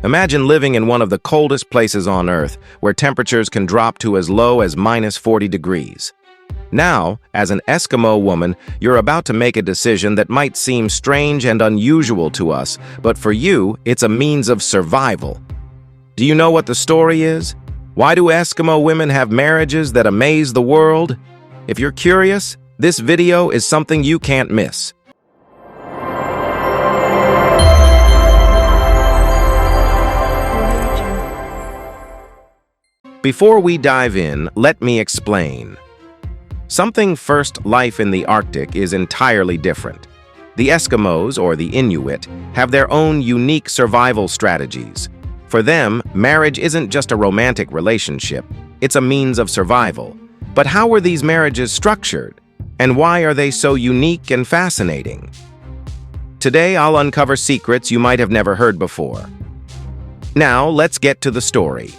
Imagine living in one of the coldest places on Earth, where temperatures can drop to as low as -40 degrees. Now, as an Eskimo woman, you're about to make a decision that might seem strange and unusual to us, but for you, it's a means of survival. Do you know what the story is? Why do Eskimo women have marriages that amaze the world? If you're curious, this video is something you can't miss. Before we dive in, let me explain. Something first, life in the Arctic is entirely different. The Eskimos, or the Inuit, have their own unique survival strategies. For them, marriage isn't just a romantic relationship, it's a means of survival. But how were these marriages structured? And why are they so unique and fascinating? Today, I'll uncover secrets you might have never heard before. Now, let's get to the story.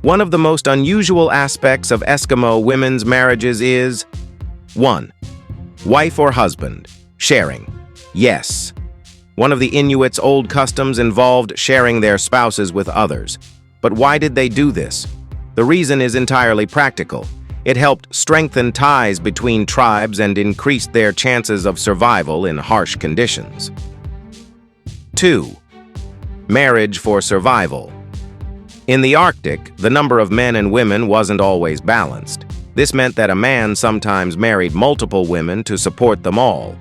One of the most unusual aspects of Eskimo women's marriages is 1. Wife or husband. Sharing. Yes. One of the Inuits' old customs involved sharing their spouses with others. But why did they do this? The reason is entirely practical. It helped strengthen ties between tribes and increased their chances of survival in harsh conditions. 2. Marriage for survival. In the Arctic, the number of men and women wasn't always balanced. This meant that a man sometimes married multiple women to support them all.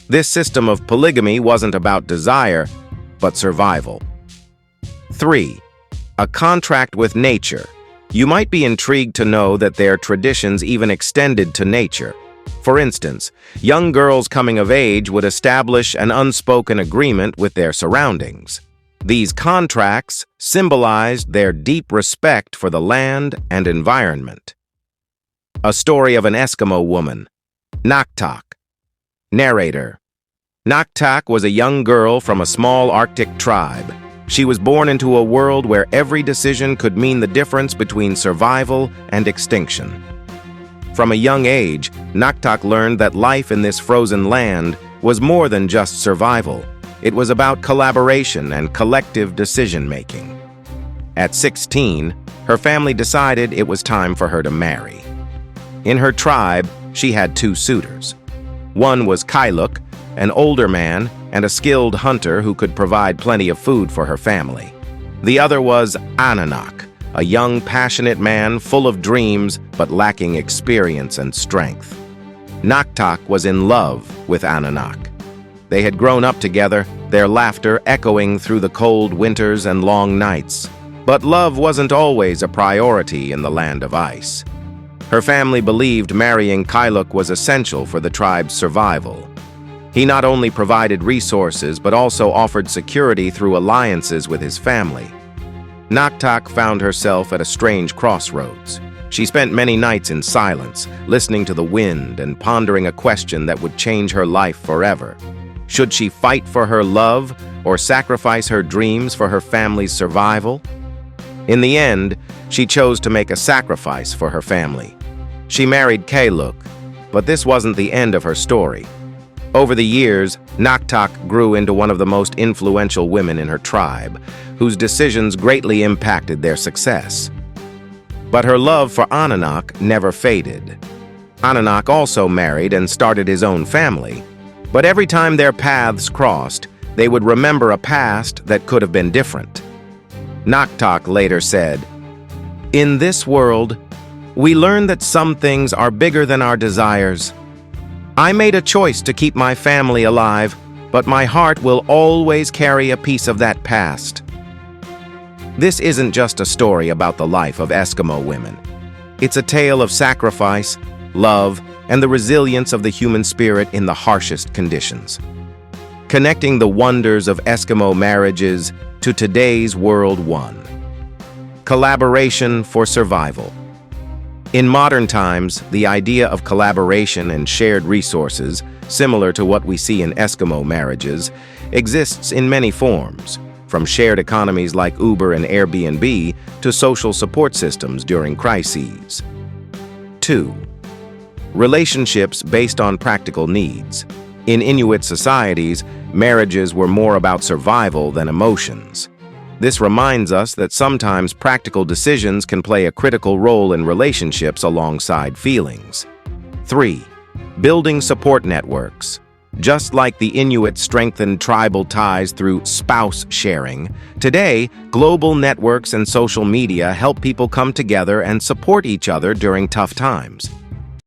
This system of polygamy wasn't about desire, but survival. 3. A contract with nature. You might be intrigued to know that their traditions even extended to nature. For instance, young girls coming of age would establish an unspoken agreement with their surroundings. These contracts symbolized their deep respect for the land and environment. A story of an Eskimo woman. Naktak. Narrator. Naktak was a young girl from a small Arctic tribe. She was born into a world where every decision could mean the difference between survival and extinction. From a young age, Naktak learned that life in this frozen land was more than just survival. It was about collaboration and collective decision-making. At 16, her family decided it was time for her to marry. In her tribe, she had 2 suitors. One was Kailuk, an older man and a skilled hunter who could provide plenty of food for her family. The other was Ananak, a young, passionate man full of dreams but lacking experience and strength. Naktak was in love with Ananak. They had grown up together, their laughter echoing through the cold winters and long nights. But love wasn't always a priority in the land of ice. Her family believed marrying Kailuk was essential for the tribe's survival. He not only provided resources, but also offered security through alliances with his family. Naktak found herself at a strange crossroads. She spent many nights in silence, listening to the wind and pondering a question that would change her life forever. Should she fight for her love or sacrifice her dreams for her family's survival? In the end, she chose to make a sacrifice for her family. She married Kailuk, but this wasn't the end of her story. Over the years, Naktak grew into one of the most influential women in her tribe, whose decisions greatly impacted their success. But her love for Ananak never faded. Ananak also married and started his own family. But every time their paths crossed, they would remember a past that could have been different. Naktak later said, "In this world, we learn that some things are bigger than our desires. I made a choice to keep my family alive, but my heart will always carry a piece of that past." This isn't just a story about the life of Eskimo women. It's a tale of sacrifice, love, and the resilience of the human spirit in the harshest conditions. Connecting the wonders of Eskimo marriages to today's World 1. Collaboration for survival. In modern times, the idea of collaboration and shared resources, similar to what we see in Eskimo marriages, exists in many forms, from shared economies like Uber and Airbnb to social support systems during crises. 2. Relationships based on practical needs. In Inuit societies, marriages were more about survival than emotions. This reminds us that sometimes practical decisions can play a critical role in relationships alongside feelings. 3. Building support networks. Just like the Inuit strengthened tribal ties through spouse sharing, today, global networks and social media help people come together and support each other during tough times.